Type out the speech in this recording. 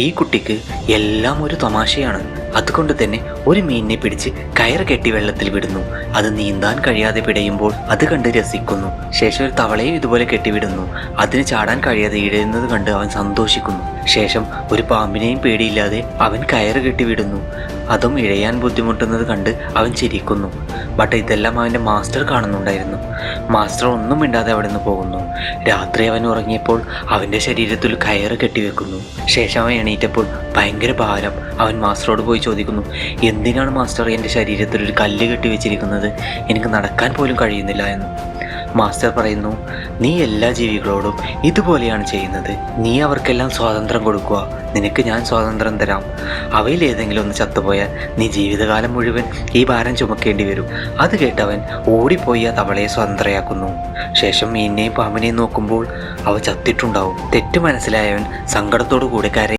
ഈ കുട്ടിക്ക് എല്ലാം ഒരു തമാശയാണ്. അതുകൊണ്ട് തന്നെ ഒരു മീനിനെ പിടിച്ച് കയറ് കെട്ടി വെള്ളത്തിൽ വിടുന്നു. അത് നീന്താൻ കഴിയാതെ പിടയുമ്പോൾ അത് കണ്ട് രസിക്കുന്നു. ശേഷം ഒരു തവളയും ഇതുപോലെ കെട്ടിവിടുന്നു. അതിന് ചാടാൻ കഴിയാതെ ഇഴയുന്നത് കണ്ട് അവൻ സന്തോഷിക്കുന്നു. ശേഷം ഒരു പാമ്പിനെയും പേടിയില്ലാതെ അവൻ കയറ് കെട്ടിവിടുന്നു. അതും ഇഴയാൻ ബുദ്ധിമുട്ടുന്നത് കണ്ട് അവൻ ചിരിക്കുന്നു. ബട്ട് ഇതെല്ലാം അവൻ്റെ മാസ്റ്റർ കാണുന്നുണ്ടായിരുന്നു. മാസ്റ്റർ ഒന്നും മിണ്ടാതെ അവിടെ നിന്ന് പോകുന്നു. രാത്രി അവൻ ഉറങ്ങിയപ്പോൾ അവൻ്റെ ശരീരത്തിൽ കയറ് കെട്ടിവെക്കുന്നു. ശേഷം അവൻ എണീറ്റപ്പോൾ ഭയങ്കര ഭാരം. അവൻ മാസ്റ്ററോട് പോയി ചോദിക്കുന്നു, എന്തിനാണ് മാസ്റ്റർ എൻ്റെ ശരീരത്തിൽ ഒരു കല്ല് കെട്ടി വെച്ചിരിക്കുന്നത്? എനിക്ക് നടക്കാൻ പോലും കഴിയുന്നില്ല എന്ന്. മാസ്റ്റർ പറയുന്നു, നീ എല്ലാ ജീവികളോടും ഇതുപോലെയാണ് ചെയ്യുന്നത്. നീ അവർക്കെല്ലാം സ്വാതന്ത്ര്യം കൊടുക്കുക. നിനക്ക് ഞാൻ സ്വാതന്ത്ര്യം തരാം. അവയിൽ ഏതെങ്കിലും ഒന്ന് ചത്തുപോയാൽ നീ ജീവിതകാലം മുഴുവൻ ഈ ഭാരം ചുമക്കേണ്ടി വരും. അത് കേട്ടവൻ ഓടിപ്പോയി ആ തവളയെ സ്വതന്ത്രയാക്കുന്നു. ശേഷം മീനിനെയും പാമ്പിനെയും നോക്കുമ്പോൾ അവ ചത്തിട്ടുണ്ടാവും. തെറ്റ് മനസ്സിലായവൻ സങ്കടത്തോടു കൂടെ കരയും.